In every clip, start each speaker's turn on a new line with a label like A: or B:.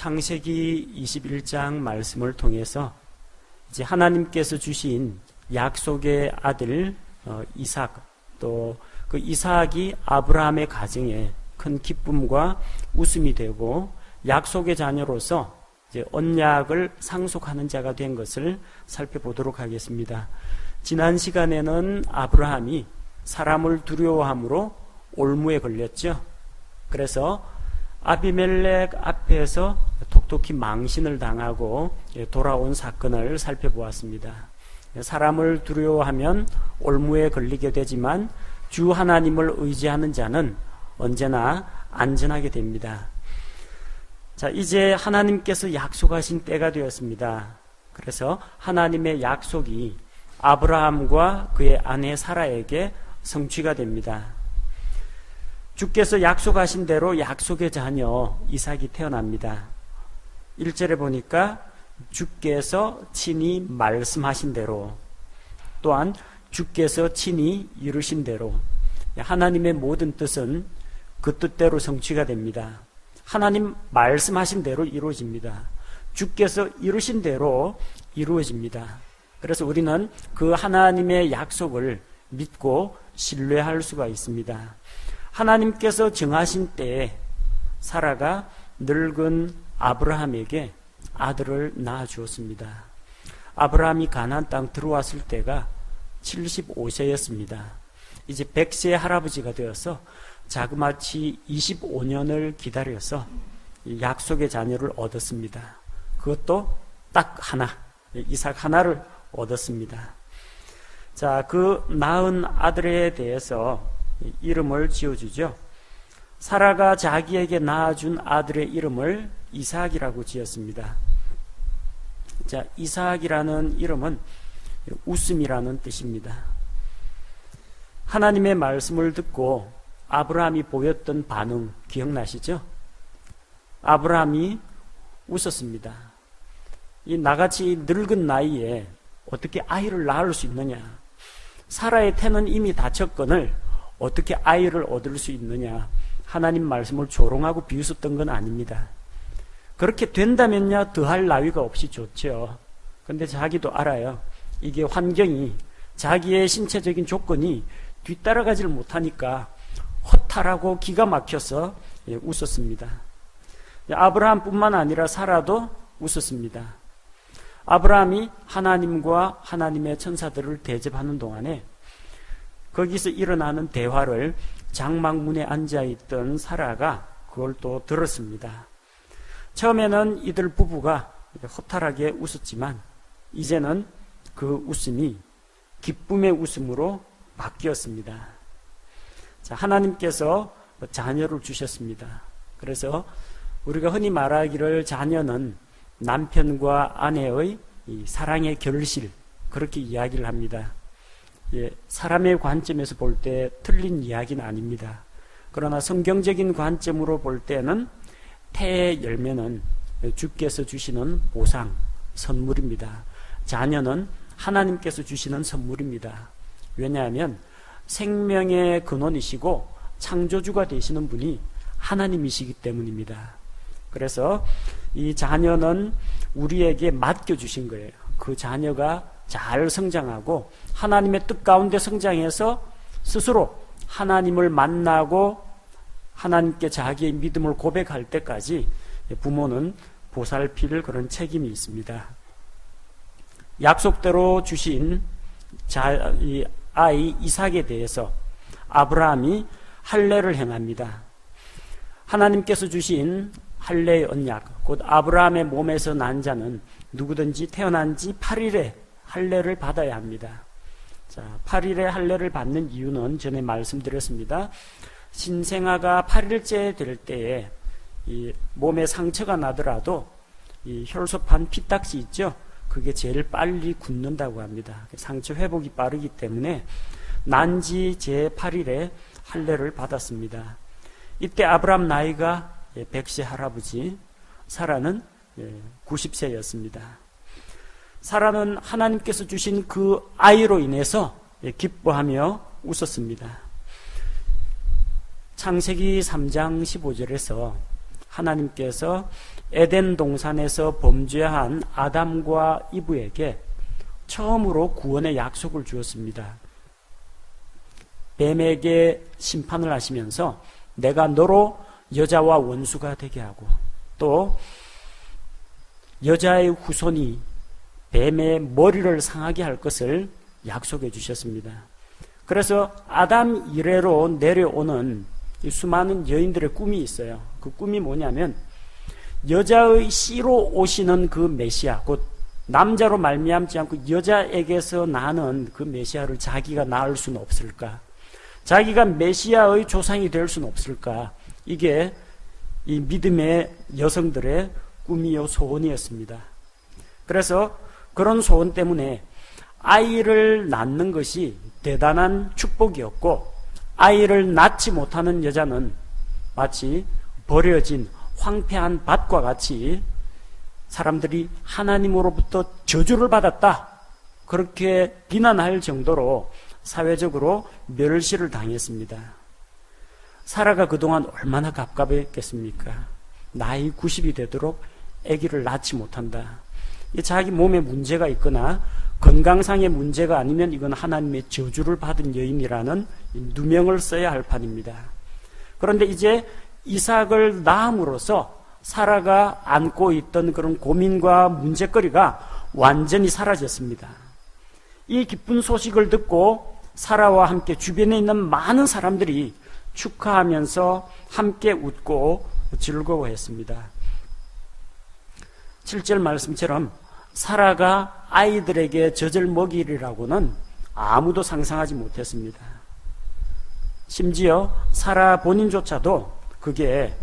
A: 창세기 21장 말씀을 통해서 이제 하나님께서 주신 약속의 아들 이삭, 또 그 이삭이 아브라함의 가정에 큰 기쁨과 웃음이 되고 약속의 자녀로서 이제 언약을 상속하는 자가 된 것을 살펴보도록 하겠습니다. 지난 시간에는 아브라함이 사람을 두려워함으로 올무에 걸렸죠. 그래서 아비멜렉 앞에서 톡톡히 망신을 당하고 돌아온 사건을 살펴보았습니다. 사람을 두려워하면 올무에 걸리게 되지만 주 하나님을 의지하는 자는 언제나 안전하게 됩니다. 자, 이제 하나님께서 약속하신 때가 되었습니다. 그래서 하나님의 약속이 아브라함과 그의 아내 사라에게 성취가 됩니다. 주께서 약속하신 대로 약속의 자녀 이삭이 태어납니다. 1절에 보니까 주께서 친히 말씀하신 대로, 또한 주께서 친히 이루신 대로, 하나님의 모든 뜻은 그 뜻대로 성취가 됩니다. 하나님 말씀하신 대로 이루어집니다. 주께서 이루신 대로 이루어집니다. 그래서 우리는 그 하나님의 약속을 믿고 신뢰할 수가 있습니다. 하나님께서 정하신 때에 사라가 늙은 아브라함에게 아들을 낳아 주었습니다. 아브라함이 가나안 땅 들어왔을 때가 75세였습니다. 이제 100세의 할아버지가 되어서 자그마치 25년을 기다려서 약속의 자녀를 얻었습니다. 그것도 딱 하나, 이삭 하나를 얻었습니다. 자, 그 낳은 아들에 대해서 이름을 지어주죠. 사라가 자기에게 낳아준 아들의 이름을 이삭이라고 지었습니다. 자, 이삭이라는 이름은 웃음이라는 뜻입니다. 하나님의 말씀을 듣고 아브라함이 보였던 반응 기억나시죠? 아브라함이 웃었습니다. 이 나같이 늙은 나이에 어떻게 아이를 낳을 수 있느냐? 사라의 태는 이미 다쳤거늘 어떻게 아이를 얻을 수 있느냐? 하나님 말씀을 조롱하고 비웃었던 건 아닙니다. 그렇게 된다면야 더할 나위가 없이 좋죠. 근데 자기도 알아요. 이게 환경이, 자기의 신체적인 조건이 뒤따라가지를 못하니까 허탈하고 기가 막혀서 웃었습니다. 아브라함뿐만 아니라 사라도 웃었습니다. 아브라함이 하나님과 하나님의 천사들을 대접하는 동안에 거기서 일어나는 대화를 장막문에 앉아있던 사라가 그걸 또 들었습니다. 처음에는 이들 부부가 허탈하게 웃었지만 이제는 그 웃음이 기쁨의 웃음으로 바뀌었습니다. 자, 하나님께서 자녀를 주셨습니다. 그래서 우리가 흔히 말하기를 자녀는 남편과 아내의 이 사랑의 결실, 그렇게 이야기를 합니다. 예, 사람의 관점에서 볼 때 틀린 이야기는 아닙니다. 그러나 성경적인 관점으로 볼 때는 태의 열매는 주께서 주시는 보상, 선물입니다. 자녀는 하나님께서 주시는 선물입니다. 왜냐하면 생명의 근원이시고 창조주가 되시는 분이 하나님이시기 때문입니다. 그래서 이 자녀는 우리에게 맡겨주신 거예요. 그 자녀가 잘 성장하고 하나님의 뜻 가운데 성장해서 스스로 하나님을 만나고 하나님께 자기의 믿음을 고백할 때까지 부모는 보살필 그런 책임이 있습니다. 약속대로 주신 이 아이 이삭에 대해서 아브라함이 할례를 행합니다. 하나님께서 주신 할례의 언약, 곧 아브라함의 몸에서 난 자는 누구든지 태어난 지 8일에 할례를 받아야 합니다. 자, 8일에 할례를 받는 이유는 전에 말씀드렸습니다. 신생아가 8일째 될 때에 이 몸에 상처가 나더라도 이 혈소판 피딱지 있죠? 그게 제일 빨리 굳는다고 합니다. 상처 회복이 빠르기 때문에 난지 제8일에 할례를 받았습니다. 이때 아브라함 나이가 100세 할아버지, 사라는 90세였습니다. 사라는 하나님께서 주신 그 아이로 인해서 기뻐하며 웃었습니다. 창세기 3장 15절에서 하나님께서 에덴 동산에서 범죄한 아담과 이브에게 처음으로 구원의 약속을 주었습니다. 뱀에게 심판을 하시면서 내가 너로 여자와 원수가 되게 하고, 또 여자의 후손이 뱀의 머리를 상하게 할 것을 약속해 주셨습니다. 그래서 아담 이래로 내려오는 수많은 여인들의 꿈이 있어요. 그 꿈이 뭐냐면 여자의 씨로 오시는 그 메시아, 곧 남자로 말미암지 않고 여자에게서 나는 그 메시아를 자기가 낳을 수는 없을까? 자기가 메시아의 조상이 될 수는 없을까? 이게 이 믿음의 여성들의 꿈이요 소원이었습니다. 그래서 그런 소원 때문에 아이를 낳는 것이 대단한 축복이었고, 아이를 낳지 못하는 여자는 마치 버려진 황폐한 밭과 같이 사람들이 하나님으로부터 저주를 받았다, 그렇게 비난할 정도로 사회적으로 멸시를 당했습니다. 사라가 그동안 얼마나 갑갑했겠습니까? 나이 90이 되도록 아기를 낳지 못한다. 자기 몸에 문제가 있거나 건강상의 문제가 아니면 이건 하나님의 저주를 받은 여인이라는 누명을 써야 할 판입니다. 그런데 이제 이삭을 낳음으로써 사라가 안고 있던 그런 고민과 문제거리가 완전히 사라졌습니다. 이 기쁜 소식을 듣고 사라와 함께 주변에 있는 많은 사람들이 축하하면서 함께 웃고 즐거워했습니다. 7절 말씀처럼 사라가 아이들에게 젖을 먹이리라고는 아무도 상상하지 못했습니다. 심지어 사라 본인조차도 그게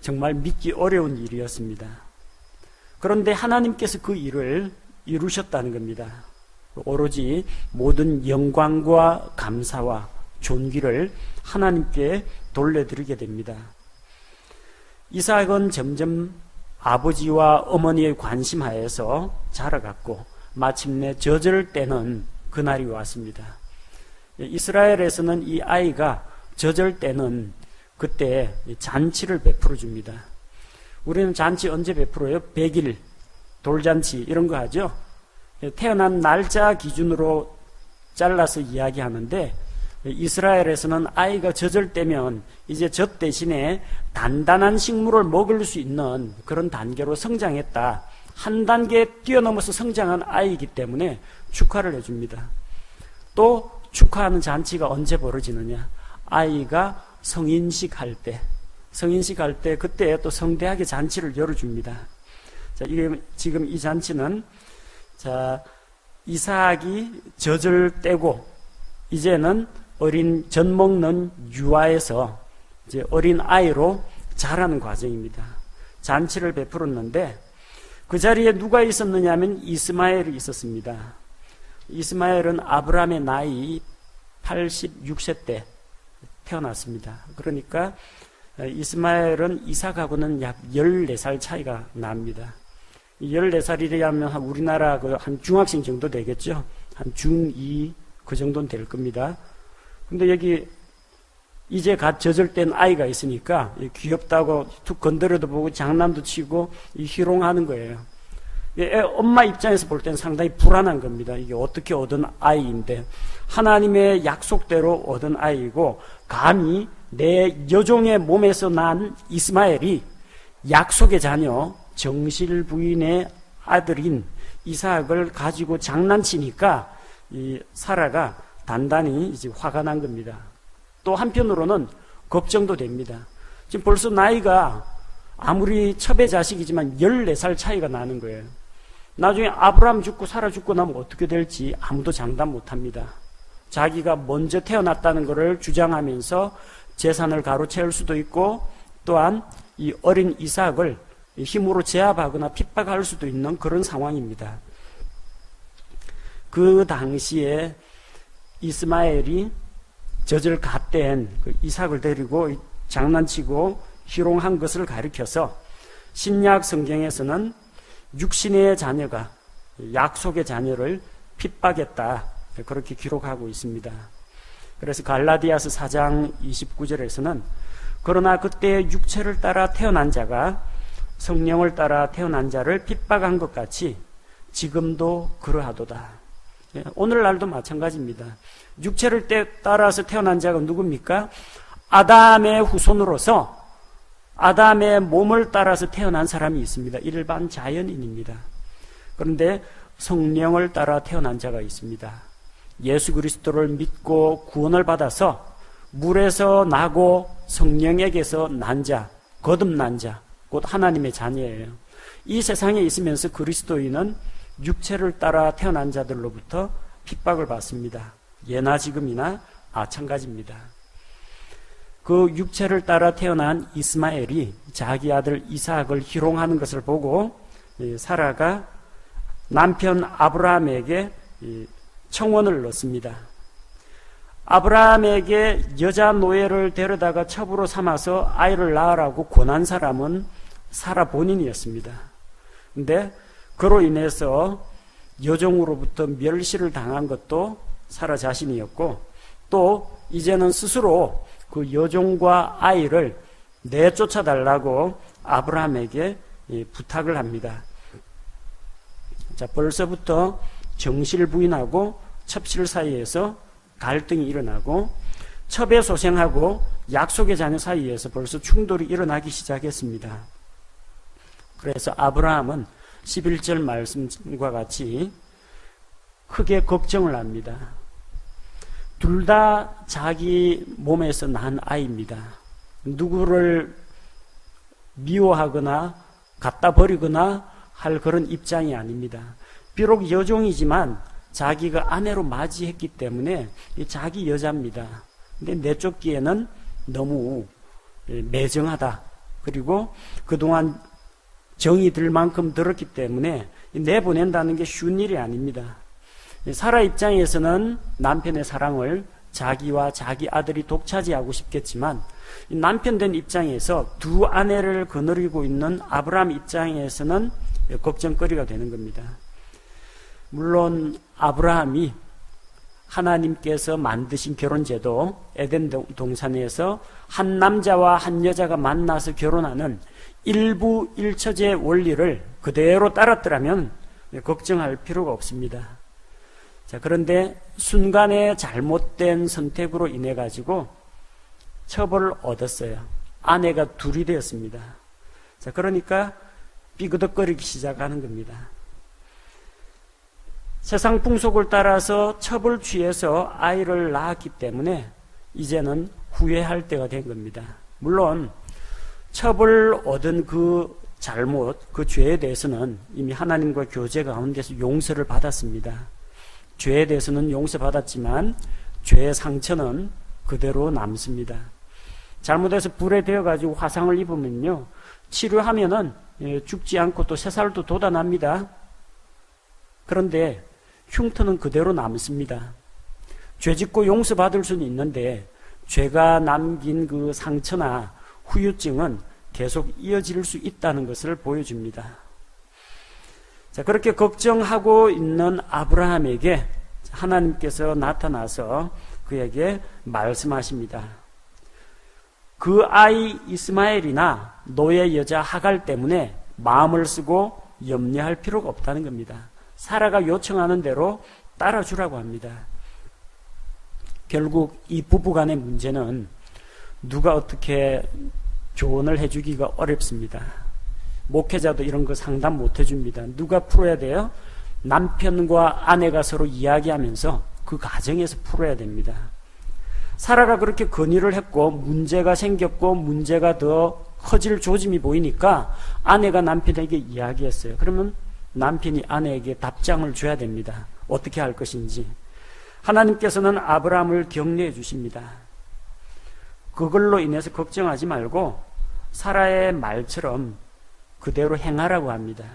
A: 정말 믿기 어려운 일이었습니다. 그런데 하나님께서 그 일을 이루셨다는 겁니다. 오로지 모든 영광과 감사와 존귀를 하나님께 돌려드리게 됩니다. 이삭은 점점 아버지와 어머니의 관심 하에서 자라갔고 마침내 젖을 때는 그날이 왔습니다. 이스라엘에서는 이 아이가 젖을 때는 그때 잔치를 베풀어 줍니다. 우리는 잔치 언제 베풀어요? 100일 돌잔치 이런 거 하죠. 태어난 날짜 기준으로 잘라서 이야기하는데, 이스라엘에서는 아이가 젖을 때면 이제 젖 대신에 단단한 식물을 먹을 수 있는 그런 단계로 성장했다, 한 단계 뛰어넘어서 성장한 아이이기 때문에 축하를 해줍니다. 또 축하하는 잔치가 언제 벌어지느냐? 아이가 성인식 할 때 그때 또 성대하게 잔치를 열어줍니다. 자, 이게 지금 이 잔치는 이삭이 젖을 떼고 이제는 어린 젖 먹는 유아에서 이제 어린 아이로 자라는 과정입니다. 잔치를 베풀었는데 그 자리에 누가 있었느냐 하면 이스마엘이 있었습니다. 이스마엘은 아브라함의 나이 86세 때 태어났습니다. 그러니까 이스마엘은 이삭하고는 약 14살 차이가 납니다. 14살이라면 우리나라 한 중학생 정도 되겠죠. 한 중2 그 정도는 될 겁니다. 근데 여기 이제 갓 젖을 땐 아이가 있으니까 귀엽다고 툭 건드려도 보고 장난도 치고 희롱하는 거예요. 엄마 입장에서 볼 때는 상당히 불안한 겁니다. 이게 어떻게 얻은 아이인데, 하나님의 약속대로 얻은 아이고 감히 내 여종의 몸에서 난 이스마엘이 약속의 자녀 정실 부인의 아들인 이삭을 가지고 장난치니까 이 사라가 단단히 이제 화가 난 겁니다. 또 한편으로는 걱정도 됩니다. 지금 벌써 나이가 아무리 첩의 자식이지만 14살 차이가 나는 거예요. 나중에 아브라함 죽고 사라 죽고 나면 어떻게 될지 아무도 장담 못합니다. 자기가 먼저 태어났다는 것을 주장하면서 재산을 가로채울 수도 있고, 또한 이 어린 이삭을 힘으로 제압하거나 핍박할 수도 있는 그런 상황입니다. 그 당시에 이스마엘이 젖을 갓댄 그 이삭을 데리고 장난치고 희롱한 것을 가리켜서 신약 성경에서는 육신의 자녀가 약속의 자녀를 핍박했다, 그렇게 기록하고 있습니다. 그래서 갈라디아서 4장 29절에서는 그러나 그때 육체를 따라 태어난 자가 성령을 따라 태어난 자를 핍박한 것 같이 지금도 그러하도다. 오늘날도 마찬가지입니다. 육체를 따라서 태어난 자가 누굽니까? 아담의 후손으로서 아담의 몸을 따라서 태어난 사람이 있습니다. 일반 자연인입니다. 그런데 성령을 따라 태어난 자가 있습니다. 예수 그리스도를 믿고 구원을 받아서 물에서 나고 성령에게서 난 자, 거듭난 자, 곧 하나님의 자녀예요. 이 세상에 있으면서 그리스도인은 육체를 따라 태어난 자들로부터 핍박을 받습니다. 예나 지금이나 마찬가지입니다. 그 육체를 따라 태어난 이스마엘이 자기 아들 이삭을 희롱하는 것을 보고 사라가 남편 아브라함에게 청혼을 넣습니다. 아브라함에게 여자 노예를 데려다가 첩으로 삼아서 아이를 낳으라고 권한 사람은 사라 본인이었습니다. 그런데 그로 인해서 여종으로부터 멸시를 당한 것도 사라 자신이었고, 또 이제는 스스로 그 여종과 아이를 내쫓아달라고 아브라함에게 부탁을 합니다. 자, 벌써부터 정실 부인하고 첩실 사이에서 갈등이 일어나고, 첩의 소생하고 약속의 자녀 사이에서 벌써 충돌이 일어나기 시작했습니다. 그래서 아브라함은 11절 말씀과 같이 크게 걱정을 합니다. 둘 다 자기 몸에서 난 아이입니다. 누구를 미워하거나 갖다 버리거나 할 그런 입장이 아닙니다. 비록 여종이지만 자기가 아내로 맞이했기 때문에 자기 여자입니다. 근데 내쫓기에는 너무 매정하다. 그리고 그동안 정이 들 만큼 들었기 때문에 내보낸다는 게 쉬운 일이 아닙니다. 사라 입장에서는 남편의 사랑을 자기와 자기 아들이 독차지하고 싶겠지만, 남편 된 입장에서 두 아내를 거느리고 있는 아브라함 입장에서는 걱정거리가 되는 겁니다. 물론 아브라함이 하나님께서 만드신 결혼제도 에덴 동산에서 한 남자와 한 여자가 만나서 결혼하는 일부 일처제 원리를 그대로 따랐더라면 걱정할 필요가 없습니다. 자, 그런데 순간의 잘못된 선택으로 인해 가지고 처벌을 얻었어요. 아내가 둘이 되었습니다. 자, 그러니까 삐그덕거리기 시작하는 겁니다. 세상 풍속을 따라서 첩을 취해서 아이를 낳았기 때문에 이제는 후회할 때가 된 겁니다. 물론 첩을 얻은 그 잘못, 그 죄에 대해서는 이미 하나님과 교제 가운데서 용서를 받았습니다. 죄에 대해서는 용서받았지만 죄의 상처는 그대로 남습니다. 잘못해서 불에 데어가지고 화상을 입으면요, 치료하면은 죽지 않고 또 새살도 돋아납니다. 그런데 흉터는 그대로 남습니다. 죄 짓고 용서받을 수는 있는데 죄가 남긴 그 상처나 후유증은 계속 이어질 수 있다는 것을 보여줍니다. 자, 그렇게 걱정하고 있는 아브라함에게 하나님께서 나타나서 그에게 말씀하십니다. 그 아이 이스마엘이나 노예 여자 하갈 때문에 마음을 쓰고 염려할 필요가 없다는 겁니다. 사라가 요청하는 대로 따라주라고 합니다. 결국 이 부부간의 문제는 누가 어떻게 조언을 해주기가 어렵습니다. 목회자도 이런 거 상담 못 해줍니다. 누가 풀어야 돼요? 남편과 아내가 서로 이야기하면서 그 가정에서 풀어야 됩니다. 사라가 그렇게 건의를 했고 문제가 생겼고 문제가 더 커질 조짐이 보이니까 아내가 남편에게 이야기했어요. 그러면 남편이 아내에게 답장을 줘야 됩니다. 어떻게 할 것인지. 하나님께서는 아브라함을 격려해 주십니다. 그걸로 인해서 걱정하지 말고 사라의 말처럼 그대로 행하라고 합니다.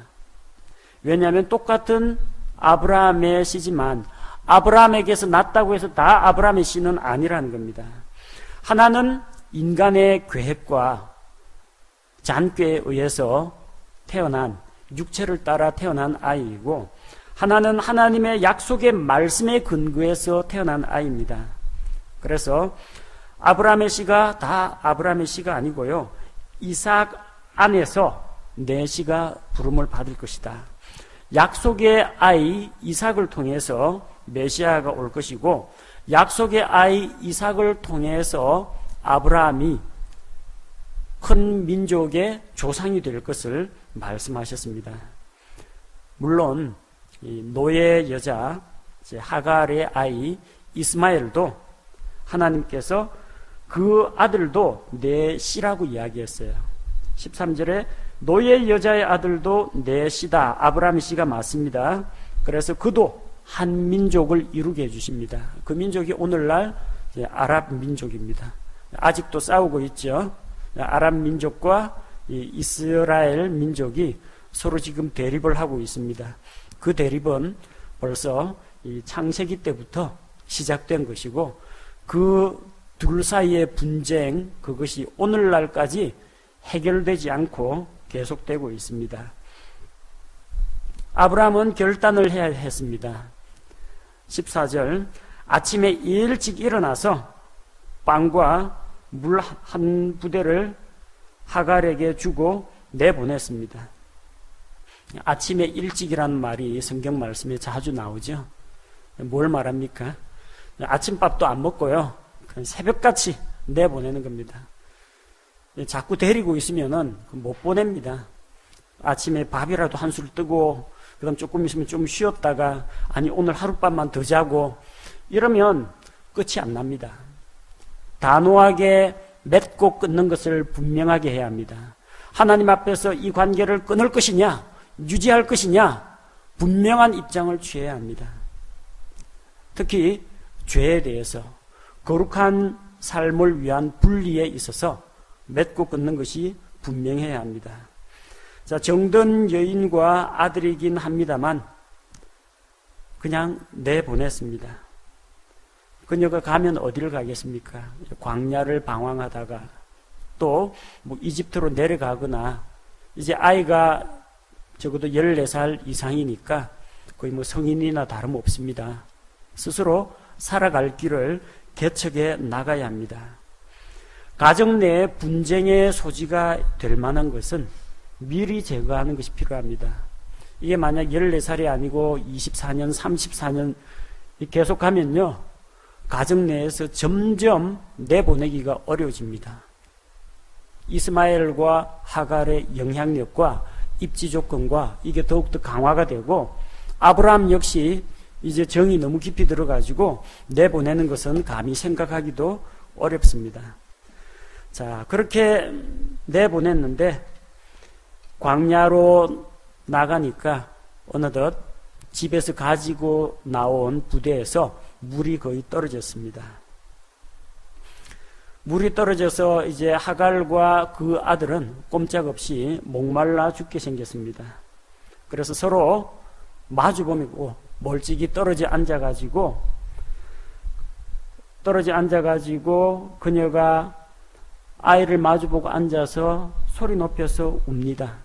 A: 왜냐하면 똑같은 아브라함의 씨지만 아브라함에게서 났다고 해서 다 아브라함의 씨는 아니라는 겁니다. 하나는 인간의 계획과 잔꾀에 의해서 태어난, 육체를 따라 태어난 아이이고, 하나는 하나님의 약속의 말씀에 근거해서 태어난 아이입니다. 그래서 아브라함의 씨가 다 아브라함의 씨가 아니고요, 이삭 안에서 내 씨가 부름을 받을 것이다. 약속의 아이 이삭을 통해서 메시아가 올 것이고, 약속의 아이 이삭을 통해서 아브라함이 큰 민족의 조상이 될 것을 말씀하셨습니다. 물론 노예 여자 하갈의 아이 이스마엘도 하나님께서 그 아들도 내 씨라고 이야기했어요. 13절에 노예 여자의 아들도 내 씨다. 아브라함의 씨가 맞습니다. 그래서 그도 한 민족을 이루게 해주십니다. 그 민족이 오늘날 아랍 민족입니다. 아직도 싸우고 있죠. 아랍 민족과 이스라엘 민족이 서로 지금 대립을 하고 있습니다. 그 대립은 벌써 창세기 때부터 시작된 것이고, 그 둘 사이의 분쟁, 그것이 오늘날까지 해결되지 않고 계속되고 있습니다. 아브라함은 결단을 해야 했습니다. 14절, 아침에 일찍 일어나서 빵과 물 한 부대를 하갈에게 주고 내보냈습니다. 아침에 일찍이라는 말이 성경 말씀에 자주 나오죠. 뭘 말합니까? 아침밥도 안 먹고요, 새벽같이 내보내는 겁니다. 자꾸 데리고 있으면은 못 보냅니다. 아침에 밥이라도 한술 뜨고, 그 다음 조금 있으면 좀 쉬었다가, 아니 오늘 하룻밤만 더 자고, 이러면 끝이 안 납니다. 단호하게 맺고 끊는 것을 분명하게 해야 합니다. 하나님 앞에서 이 관계를 끊을 것이냐, 유지할 것이냐, 분명한 입장을 취해야 합니다. 특히 죄에 대해서, 거룩한 삶을 위한 분리에 있어서 맺고 끊는 것이 분명해야 합니다. 자, 정든 여인과 아들이긴 합니다만 그냥 내보냈습니다. 그녀가 가면 어디를 가겠습니까? 광야를 방황하다가 또 뭐 이집트로 내려가거나, 이제 아이가 적어도 14살 이상이니까 거의 뭐 성인이나 다름없습니다. 스스로 살아갈 길을 개척해 나가야 합니다. 가정 내에 분쟁의 소지가 될 만한 것은 미리 제거하는 것이 필요합니다. 이게 만약 14살이 아니고 24년, 34년 계속하면요, 가정 내에서 점점 내보내기가 어려워집니다. 이스마엘과 하갈의 영향력과 입지 조건과 이게 더욱더 강화가 되고, 아브라함 역시 이제 정이 너무 깊이 들어가지고 내보내는 것은 감히 생각하기도 어렵습니다. 자, 그렇게 내보냈는데 광야로 나가니까 어느덧 집에서 가지고 나온 부대에서 물이 거의 떨어졌습니다. 물이 떨어져서 이제 하갈과 그 아들은 꼼짝없이 목말라 죽게 생겼습니다. 그래서 서로 마주보고 멀찍이 떨어져 앉아가지고 그녀가 아이를 마주보고 앉아서 소리 높여서 웁니다.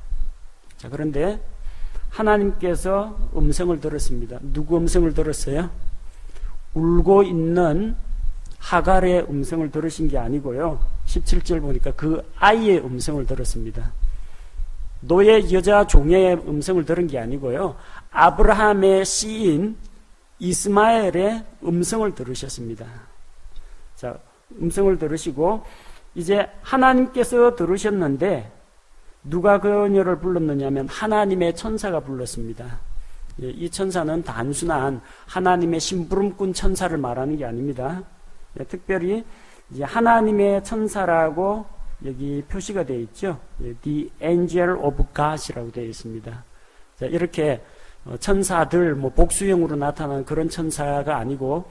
A: 자, 그런데 하나님께서 음성을 들었습니다. 누구 음성을 들었어요? 울고 있는 하갈의 음성을 들으신 게 아니고요, 17절 보니까 그 아이의 음성을 들었습니다. 노예 여자 종의 음성을 들은 게 아니고요, 아브라함의 씨인 이스마엘의 음성을 들으셨습니다. 자, 음성을 들으시고 이제 하나님께서 들으셨는데 누가 그녀를 불렀느냐면 하나님의 천사가 불렀습니다. 이 천사는 단순한 하나님의 심부름꾼 천사를 말하는 게 아닙니다. 특별히 이제 하나님의 천사라고 여기 표시가 되어 있죠. The Angel of God이라고 되어 있습니다. 자, 이렇게 천사들 복수형으로 나타나는 그런 천사가 아니고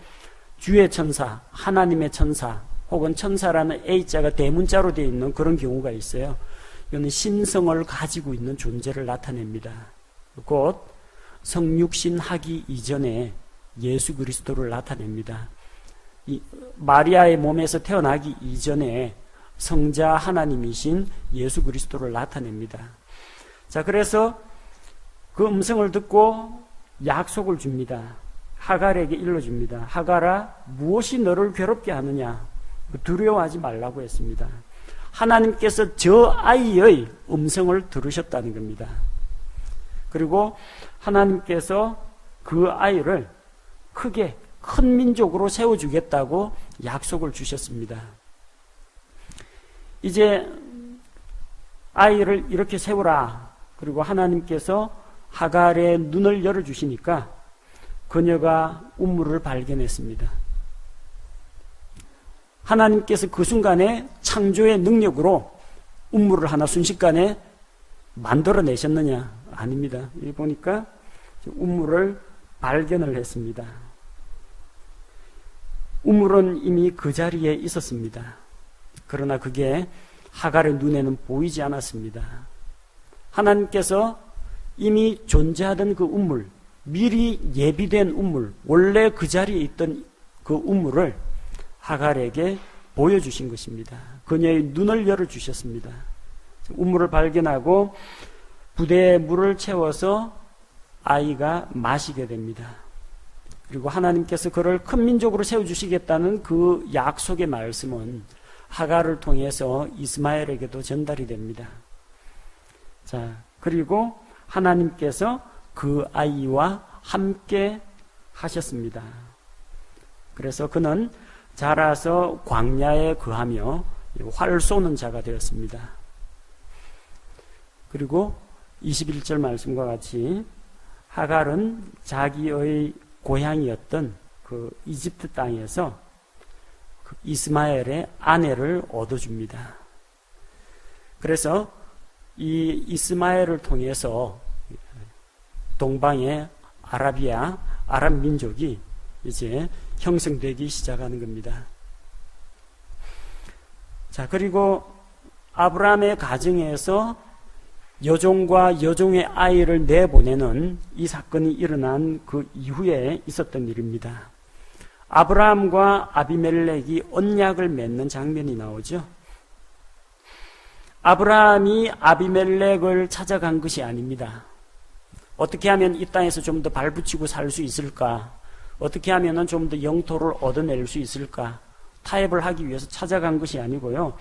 A: 주의 천사, 하나님의 천사, 혹은 천사라는 A자가 대문자로 되어 있는 그런 경우가 있어요. 이거는 신성을 가지고 있는 존재를 나타냅니다. 곧 성육신하기 이전에 예수 그리스도를 나타냅니다. 이 마리아의 몸에서 태어나기 이전에 성자 하나님이신 예수 그리스도를 나타냅니다. 자, 그래서 그 음성을 듣고 약속을 줍니다. 하갈에게 일러줍니다. 하갈아, 무엇이 너를 괴롭게 하느냐? 두려워하지 말라고 했습니다. 하나님께서 저 아이의 음성을 들으셨다는 겁니다. 그리고 하나님께서 그 아이를 크게 큰 민족으로 세워주겠다고 약속을 주셨습니다. 이제 아이를 이렇게 세우라. 그리고 하나님께서 하갈의 눈을 열어주시니까 그녀가 우물을 발견했습니다. 하나님께서 그 순간에 창조의 능력으로 우물을 하나 순식간에 만들어내셨느냐? 아닙니다. 여기 보니까 우물을 발견을 했습니다. 우물은 이미 그 자리에 있었습니다. 그러나 그게 하갈의 눈에는 보이지 않았습니다. 하나님께서 이미 존재하던 그 우물, 미리 예비된 우물, 원래 그 자리에 있던 그 우물을 하갈에게 보여주신 것입니다. 그녀의 눈을 열어주셨습니다. 우물을 발견하고 부대에 물을 채워서 아이가 마시게 됩니다. 그리고 하나님께서 그를 큰 민족으로 세워주시겠다는 그 약속의 말씀은 하갈을 통해서 이스마엘에게도 전달이 됩니다. 자, 그리고 하나님께서 그 아이와 함께 하셨습니다. 그래서 그는 자라서 광야에 거하며 활 쏘는 자가 되었습니다. 그리고 21절 말씀과 같이 하갈은 자기의 고향이었던 그 이집트 땅에서 그 이스마엘의 아내를 얻어줍니다. 그래서 이 이스마엘을 통해서 동방의 아랍 민족이 이제 형성되기 시작하는 겁니다. 자, 그리고 아브라함의 가정에서 여종과 여종의 아이를 내보내는 이 사건이 일어난 그 이후에 있었던 일입니다. 아브라함과 아비멜렉이 언약을 맺는 장면이 나오죠. 아브라함이 아비멜렉을 찾아간 것이 아닙니다. 어떻게 하면 이 땅에서 좀 더 발붙이고 살 수 있을까? 어떻게 하면 좀 더 영토를 얻어낼 수 있을까? 타협을 하기 위해서 찾아간 것이 아니고요.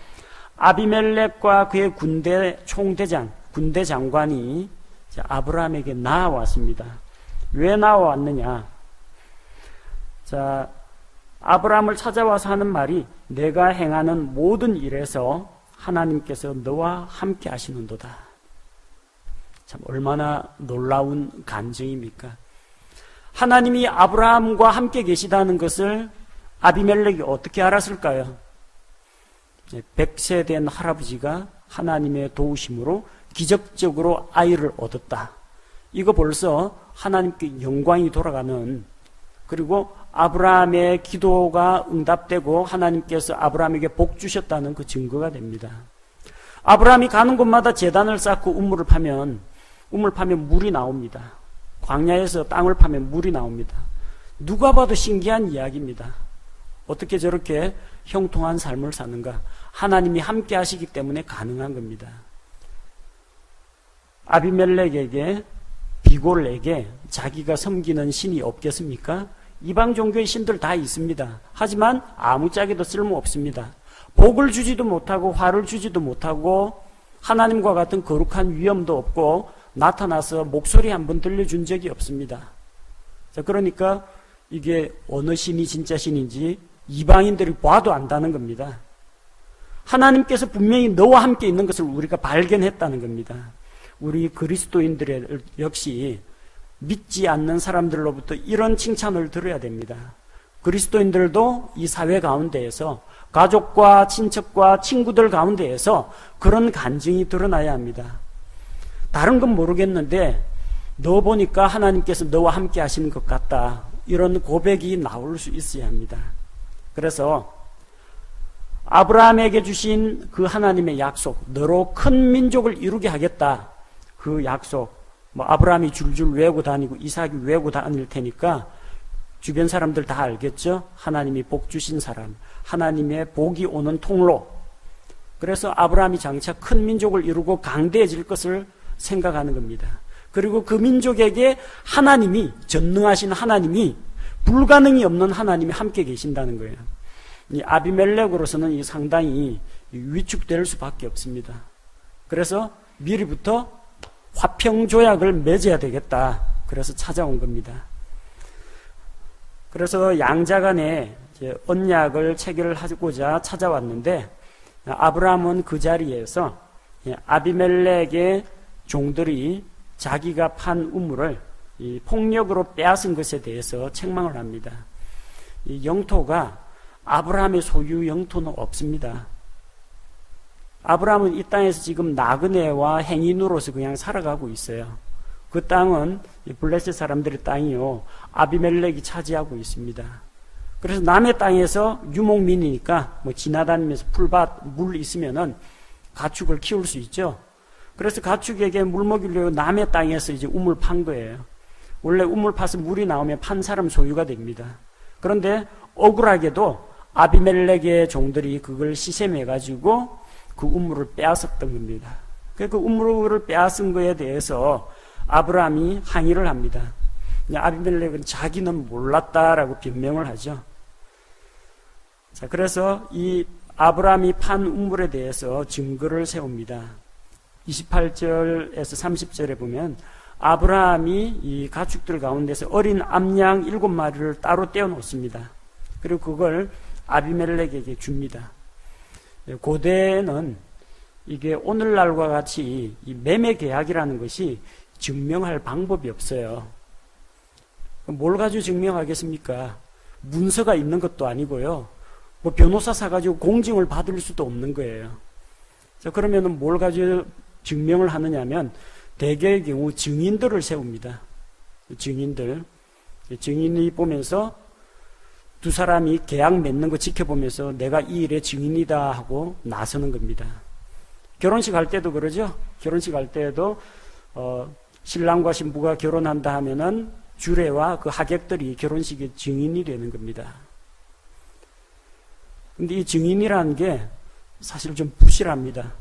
A: 아비멜렉과 그의 군대 총대장, 군대 장관이 아브라함에게 나와왔습니다. 왜 나와왔느냐? 자, 아브라함을 찾아와서 하는 말이 내가 행하는 모든 일에서 하나님께서 너와 함께 하시는도다. 참 얼마나 놀라운 간증입니까? 하나님이 아브라함과 함께 계시다는 것을 아비멜렉이 어떻게 알았을까요? 100세 된 할아버지가 하나님의 도우심으로 기적적으로 아이를 얻었다. 이거 벌써 하나님께 영광이 돌아가는, 그리고 아브라함의 기도가 응답되고 하나님께서 아브라함에게 복 주셨다는 그 증거가 됩니다. 아브라함이 가는 곳마다 제단을 쌓고 우물을 파면 물이 나옵니다. 광야에서 땅을 파면 물이 나옵니다. 누가 봐도 신기한 이야기입니다. 어떻게 저렇게 형통한 삶을 사는가? 하나님이 함께 하시기 때문에 가능한 겁니다. 아비멜렉에게, 비골에게 자기가 섬기는 신이 없겠습니까? 이방 종교의 신들 다 있습니다. 하지만 아무짝에도 쓸모없습니다. 복을 주지도 못하고 화를 주지도 못하고 하나님과 같은 거룩한 위엄도 없고 나타나서 목소리 한번 들려준 적이 없습니다. 자, 그러니까 이게 어느 신이 진짜 신인지 이방인들이 봐도 안다는 겁니다. 하나님께서 분명히 너와 함께 있는 것을 우리가 발견했다는 겁니다. 우리 그리스도인들 역시 믿지 않는 사람들로부터 이런 칭찬을 들어야 됩니다. 그리스도인들도 이 사회 가운데에서 가족과 친척과 친구들 가운데에서 그런 간증이 드러나야 합니다. 다른 건 모르겠는데 너 보니까 하나님께서 너와 함께 하시는 것 같다. 이런 고백이 나올 수 있어야 합니다. 그래서 아브라함에게 주신 그 하나님의 약속, 너로 큰 민족을 이루게 하겠다. 그 약속, 아브라함이 줄줄 외우고 다니고 이삭이 외우고 다닐 테니까 주변 사람들 다 알겠죠? 하나님이 복 주신 사람, 하나님의 복이 오는 통로. 그래서 아브라함이 장차 큰 민족을 이루고 강대해질 것을 생각하는 겁니다. 그리고 그 민족에게 하나님이, 전능하신 하나님이, 불가능이 없는 하나님이 함께 계신다는 거예요. 이 아비멜렉으로서는 이 상당히 위축될 수밖에 없습니다. 그래서 미리부터 화평조약을 맺어야 되겠다. 그래서 찾아온 겁니다. 그래서 양자간에 언약을 체결하고자 찾아왔는데 아브라함은 그 자리에서 아비멜렉의 종들이 자기가 판 우물을 폭력으로 빼앗은 것에 대해서 책망을 합니다. 이 영토가 아브라함의 소유 영토는 없습니다. 아브라함은 이 땅에서 지금 나그네와 행인으로서 그냥 살아가고 있어요. 그 땅은 블레셋 사람들의 땅이요, 아비멜렉이 차지하고 있습니다. 그래서 남의 땅에서 유목민이니까 지나다니면서 풀밭, 물 있으면은 가축을 키울 수 있죠. 그래서 가축에게 물 먹이려고 남의 땅에서 이제 우물 판 거예요. 원래 우물 파서 물이 나오면 판 사람 소유가 됩니다. 그런데 억울하게도 아비멜렉의 종들이 그걸 시샘해가지고 그 우물을 빼앗았던 겁니다. 그 우물을 빼앗은 거에 대해서 아브라함이 항의를 합니다. 아비멜렉은 자기는 몰랐다라고 변명을 하죠. 자, 그래서 이 아브라함이 판 우물에 대해서 증거를 세웁니다. 28절에서 30절에 보면 아브라함이 이 가축들 가운데서 어린 암양 7마리를 따로 떼어놓습니다. 그리고 그걸 아비멜렉에게 줍니다. 고대에는 이게 오늘날과 같이 이 매매 계약이라는 것이 증명할 방법이 없어요. 뭘 가지고 증명하겠습니까? 문서가 있는 것도 아니고요. 변호사 사가지고 공증을 받을 수도 없는 거예요. 자, 그러면은 뭘 가지고 증명을 하느냐면 대개의 경우 증인들을 세웁니다. 증인이 보면서 두 사람이 계약 맺는 거 지켜보면서 내가 이 일의 증인이다 하고 나서는 겁니다. 결혼식 할 때도 그러죠. 결혼식 할 때에도 신랑과 신부가 결혼한다 하면은 주례와 그 하객들이 결혼식의 증인이 되는 겁니다. 근데 이 증인이라는 게 사실 좀 부실합니다.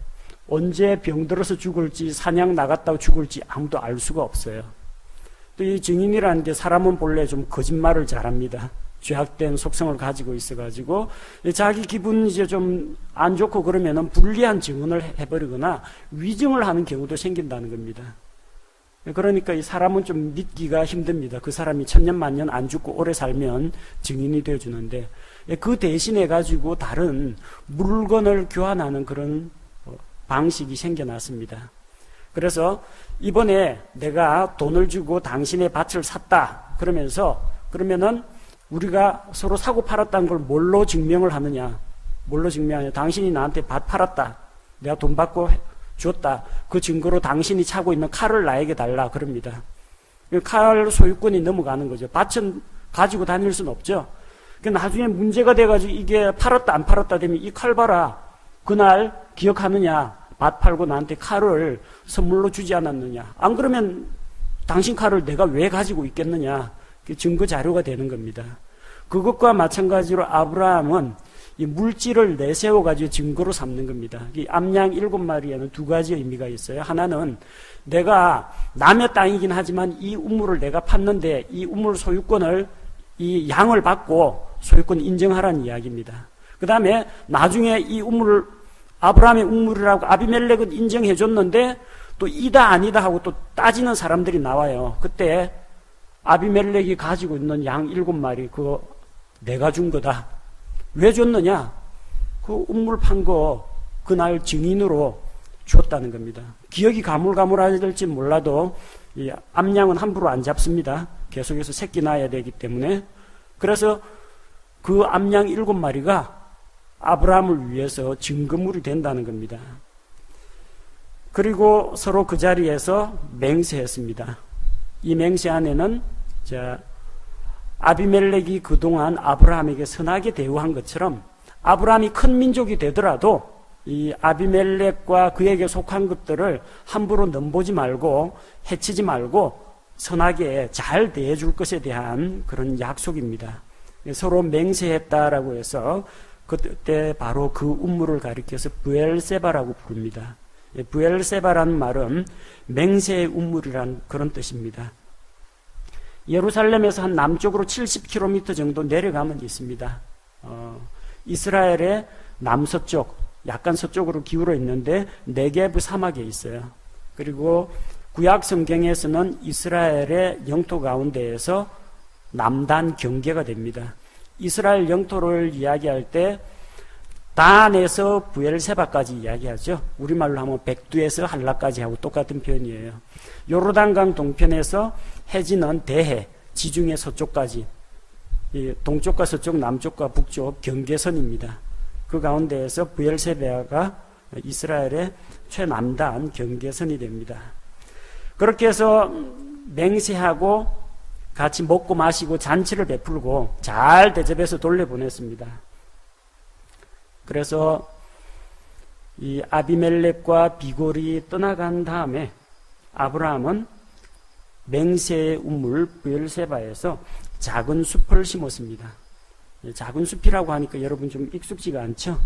A: 언제 병들어서 죽을지, 사냥 나갔다고 죽을지 아무도 알 수가 없어요. 또 이 증인이라는 게 사람은 본래 좀 거짓말을 잘합니다. 죄악된 속성을 가지고 있어가지고 자기 기분 이제 좀 안 좋고 그러면은 불리한 증언을 해버리거나 위증을 하는 경우도 생긴다는 겁니다. 그러니까 이 사람은 좀 믿기가 힘듭니다. 그 사람이 천년만년 안 죽고 오래 살면 증인이 되어주는데 그 대신에 가지고 다른 물건을 교환하는 그런 방식이 생겨났습니다. 그래서 이번에 내가 돈을 주고 당신의 밭을 샀다 그러면은 우리가 서로 사고 팔았다는 걸 뭘로 증명을 하느냐? 당신이 나한테 밭 팔았다. 내가 돈 받고 줬다. 그 증거로 당신이 차고 있는 칼을 나에게 달라. 그럽니다. 칼 소유권이 넘어가는 거죠. 밭은 가지고 다닐 수는 없죠. 나중에 문제가 돼가지고 이게 팔았다 안 팔았다 되면 이 칼 봐라. 그날 기억하느냐? 밭 팔고 나한테 칼을 선물로 주지 않았느냐? 안 그러면 당신 칼을 내가 왜 가지고 있겠느냐? 증거 자료가 되는 겁니다. 그것과 마찬가지로 아브라함은 이 물질을 내세워가지고 증거로 삼는 겁니다. 이 암양 7마리에는 두 가지 의미가 있어요. 하나는 내가 남의 땅이긴 하지만 이 우물을 내가 팠는데 이 우물 소유권을 이 양을 받고 소유권 인정하라는 이야기입니다. 그 다음에 나중에 이 우물을 아브라함의 우물이라고 아비멜렉은 인정해 줬는데 또 이다 아니다 하고 또 따지는 사람들이 나와요. 그때 아비멜렉이 가지고 있는 양 7마리 그거 내가 준 거다. 왜 줬느냐? 그 우물 판 거 그날 증인으로 줬다는 겁니다. 기억이 가물가물할지 몰라도 이 암양은 함부로 안 잡습니다. 계속해서 새끼 낳아야 되기 때문에. 그래서 그 암양 7마리가 아브라함을 위해서 증거물이 된다는 겁니다. 그리고 서로 그 자리에서 맹세했습니다. 이 맹세 안에는 아비멜렉이 그동안 아브라함에게 선하게 대우한 것처럼 아브라함이 큰 민족이 되더라도 이 아비멜렉과 그에게 속한 것들을 함부로 넘보지 말고 해치지 말고 선하게 잘 대해줄 것에 대한 그런 약속입니다. 서로 맹세했다라고 해서 그때 바로 그 우물을 가리켜서 브엘세바라고 부릅니다. 브엘세바라는 말은 맹세의 우물이라는 그런 뜻입니다. 예루살렘에서 한 남쪽으로 70km 정도 내려가면 있습니다. 이스라엘의 남서쪽 약간 서쪽으로 기울어 있는데 네게브 사막에 있어요. 그리고 구약 성경에서는 이스라엘의 영토 가운데에서 남단 경계가 됩니다. 이스라엘 영토를 이야기할 때 단에서 부엘세바까지 이야기하죠. 우리말로 하면 백두에서 한라까지 하고 똑같은 표현이에요. 요르단강 동편에서 해지는 대해, 지중해 서쪽까지, 동쪽과 서쪽, 남쪽과 북쪽 경계선입니다. 그 가운데에서 부엘세바가 이스라엘의 최남단 경계선이 됩니다. 그렇게 해서 맹세하고 같이 먹고 마시고 잔치를 베풀고 잘 대접해서 돌려보냈습니다. 그래서 이 아비멜렉과 비골이 떠나간 다음에 아브라함은 맹세의 우물 부엘세바에서 작은 숲을 심었습니다. 작은 숲이라고 하니까 여러분 좀 익숙지가 않죠?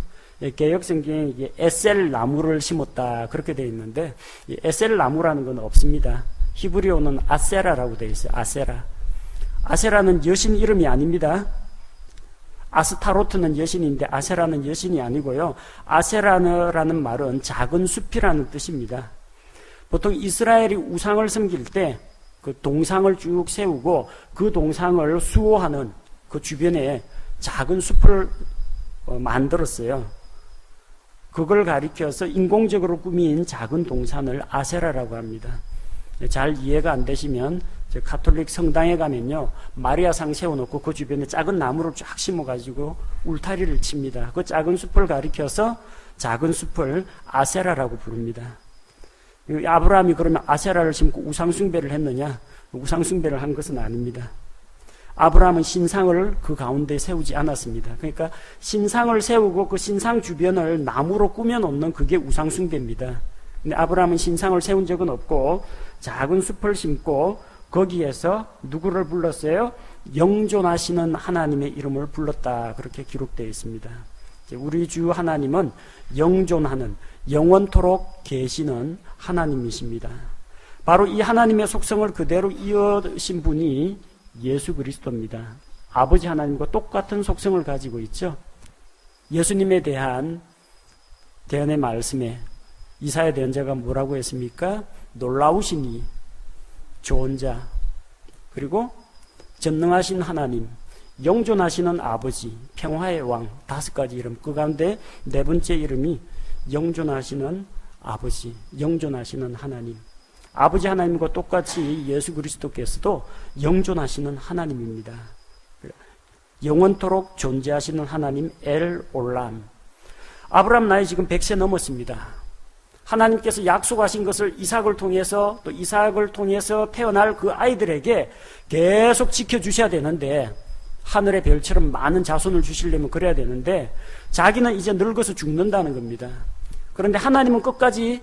A: 개역 성경에 이게 에셀 나무를 심었다 그렇게 되어 있는데 에셀 나무라는 건 없습니다. 히브리어는 아세라라고 되어 있어요. 아세라. 아세라는 여신 이름이 아닙니다. 아스타로트는 여신인데 아세라는 여신이 아니고요. 아세라라는 말은 작은 숲이라는 뜻입니다. 보통 이스라엘이 우상을 섬길 때 그 동상을 쭉 세우고 그 동상을 수호하는 그 주변에 작은 숲을 만들었어요. 그걸 가리켜서 인공적으로 꾸민 작은 동산을 아세라라고 합니다. 잘 이해가 안 되시면 가톨릭 성당에 가면요, 마리아상 세워놓고 그 주변에 작은 나무를 쫙 심어가지고 울타리를 칩니다. 그 작은 숲을 가리켜서 작은 숲을 아세라라고 부릅니다. 아브라함이 그러면 아세라를 심고 우상숭배를 했느냐? 우상숭배를 한 것은 아닙니다. 아브라함은 신상을 그 가운데 세우지 않았습니다. 그러니까 신상을 세우고 그 신상 주변을 나무로 꾸며놓는 그게 우상숭배입니다. 근데 아브라함은 신상을 세운 적은 없고 작은 숲을 심고 거기에서 누구를 불렀어요? 영존하시는 하나님의 이름을 불렀다. 그렇게 기록되어 있습니다. 우리 주 하나님은 영존하는, 영원토록 계시는 하나님이십니다. 바로 이 하나님의 속성을 그대로 이어신 분이 예수 그리스도입니다. 아버지 하나님과 똑같은 속성을 가지고 있죠. 예수님에 대한 대언의 말씀에 이사야 대언자가 뭐라고 했습니까? 놀라우시니, 좋은 자, 그리고 전능하신 하나님, 영존하시는 아버지, 평화의 왕, 5가지 이름. 그 가운데 4번째 이름이 영존하시는 아버지, 영존하시는 하나님. 아버지 하나님과 똑같이 예수 그리스도께서도 영존하시는 하나님입니다. 영원토록 존재하시는 하나님 엘 올람. 아브라함 나이 지금 100세 넘었습니다. 하나님께서 약속하신 것을 이삭을 통해서 또 이삭을 통해서 태어날 그 아이들에게 계속 지켜주셔야 되는데, 하늘의 별처럼 많은 자손을 주시려면 그래야 되는데 자기는 이제 늙어서 죽는다는 겁니다. 그런데 하나님은 끝까지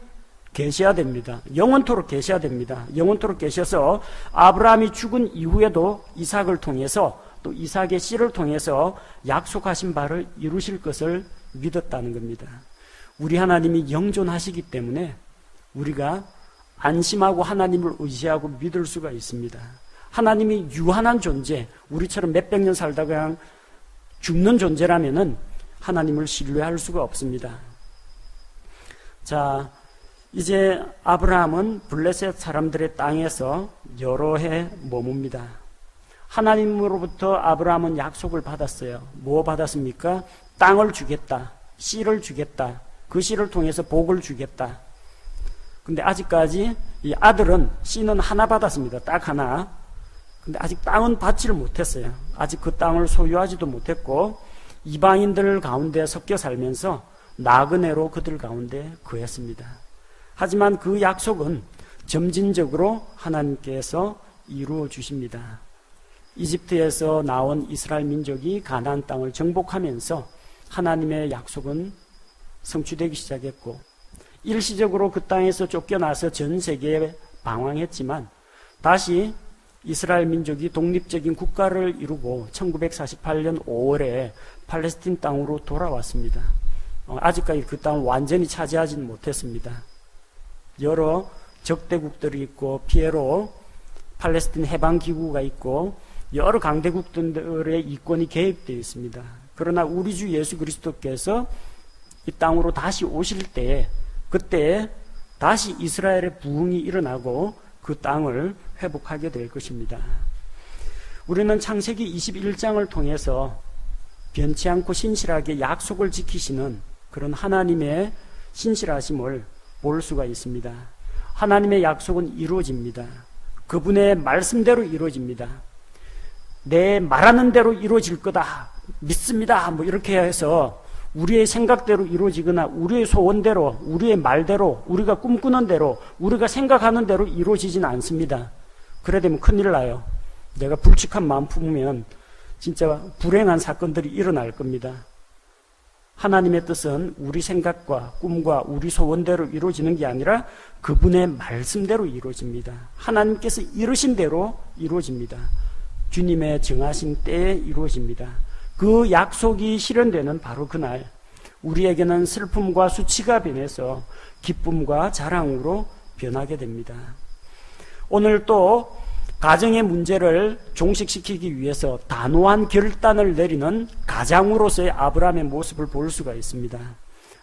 A: 계셔야 됩니다. 영원토록 계셔야 됩니다. 영원토록 계셔서 아브라함이 죽은 이후에도 이삭을 통해서 또 이삭의 씨를 통해서 약속하신 바를 이루실 것을 믿었다는 겁니다. 우리 하나님이 영존하시기 때문에 우리가 안심하고 하나님을 의지하고 믿을 수가 있습니다. 하나님이 유한한 존재, 우리처럼 몇백 년 살다가 그냥 죽는 존재라면은 하나님을 신뢰할 수가 없습니다. 자, 이제 아브라함은 블레셋 사람들의 땅에서 여러 해 머뭅니다. 하나님으로부터 아브라함은 약속을 받았어요. 뭐 받았습니까? 땅을 주겠다, 씨를 주겠다, 그 씨를 통해서 복을 주겠다. 근데 아직까지 이 아들은 씨는 하나 받았습니다. 딱 하나. 근데 아직 땅은 받지를 못했어요. 아직 그 땅을 소유하지도 못했고 이방인들 가운데 섞여 살면서 나그네로 그들 가운데 거했습니다. 하지만 그 약속은 점진적으로 하나님께서 이루어 주십니다. 이집트에서 나온 이스라엘 민족이 가나안 땅을 정복하면서 하나님의 약속은 성취되기 시작했고, 일시적으로 그 땅에서 쫓겨나서 전 세계에 방황했지만 다시 이스라엘 민족이 독립적인 국가를 이루고 1948년 5월에 팔레스틴 땅으로 돌아왔습니다. 아직까지 그 땅을 완전히 차지하지는 못했습니다. 여러 적대국들이 있고 피에로 팔레스틴 해방기구가 있고 여러 강대국들의 이권이 개입되어 있습니다. 그러나 우리 주 예수 그리스도께서 이 땅으로 다시 오실 때 그때 다시 이스라엘의 부흥이 일어나고 그 땅을 회복하게 될 것입니다. 우리는 창세기 21장을 통해서 변치 않고 신실하게 약속을 지키시는 그런 하나님의 신실하심을 볼 수가 있습니다. 하나님의 약속은 이루어집니다. 그분의 말씀대로 이루어집니다. 내 말하는 대로 이루어질 거다, 믿습니다, 뭐 이렇게 해서 우리의 생각대로 이루어지거나 우리의 소원대로, 우리의 말대로, 우리가 꿈꾸는 대로, 우리가 생각하는 대로 이루어지지는 않습니다. 그래 되면 큰일 나요. 내가 불측한 마음 품으면 진짜 불행한 사건들이 일어날 겁니다. 하나님의 뜻은 우리 생각과 꿈과 우리 소원대로 이루어지는 게 아니라 그분의 말씀대로 이루어집니다. 하나님께서 이루신 대로 이루어집니다. 주님의 정하신 때에 이루어집니다. 그 약속이 실현되는 바로 그날 우리에게는 슬픔과 수치가 변해서 기쁨과 자랑으로 변하게 됩니다. 오늘 또 가정의 문제를 종식시키기 위해서 단호한 결단을 내리는 가장으로서의 아브라함의 모습을 볼 수가 있습니다.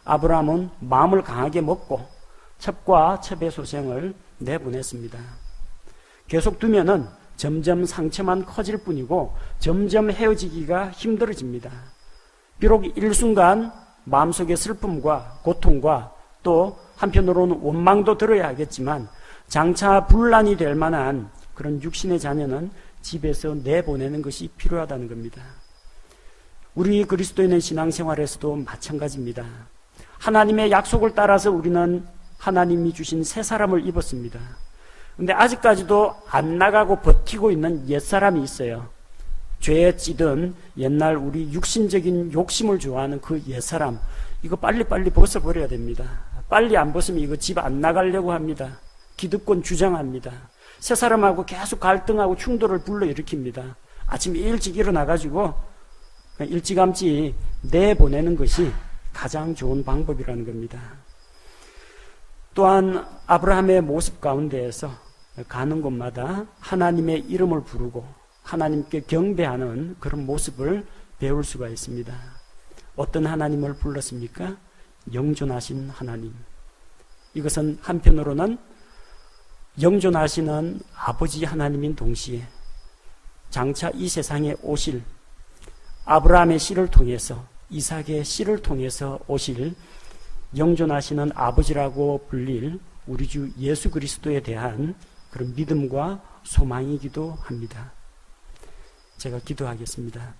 A: 아브라함은 마음을 강하게 먹고 첩과 첩의 소생을 내보냈습니다. 계속 두면은 점점 상처만 커질 뿐이고 점점 헤어지기가 힘들어집니다. 비록 일순간 마음속의 슬픔과 고통과 또 한편으로는 원망도 들어야 하겠지만 장차 분란이 될 만한 그런 육신의 자녀는 집에서 내보내는 것이 필요하다는 겁니다. 우리 그리스도인의 신앙생활에서도 마찬가지입니다. 하나님의 약속을 따라서 우리는 하나님이 주신 새 사람을 입었습니다. 근데 아직까지도 안 나가고 버티고 있는 옛사람이 있어요. 죄에 찌든 옛날 우리 육신적인 욕심을 좋아하는 그 옛사람, 이거 빨리빨리 벗어버려야 됩니다. 빨리 안 벗으면 이거 집 안 나가려고 합니다. 기득권 주장합니다. 새 사람하고 계속 갈등하고 충돌을 불러일으킵니다. 아침에 일찍 일어나가지고 일찌감치 내보내는 것이 가장 좋은 방법이라는 겁니다. 또한 아브라함의 모습 가운데에서 가는 곳마다 하나님의 이름을 부르고 하나님께 경배하는 그런 모습을 배울 수가 있습니다. 어떤 하나님을 불렀습니까? 영존하신 하나님. 이것은 한편으로는 영존하시는 아버지 하나님인 동시에 장차 이 세상에 오실 아브라함의 씨를 통해서 이삭의 씨를 통해서 오실 영존하시는 아버지라고 불릴 우리 주 예수 그리스도에 대한 그런 믿음과 소망이기도 합니다. 제가 기도하겠습니다.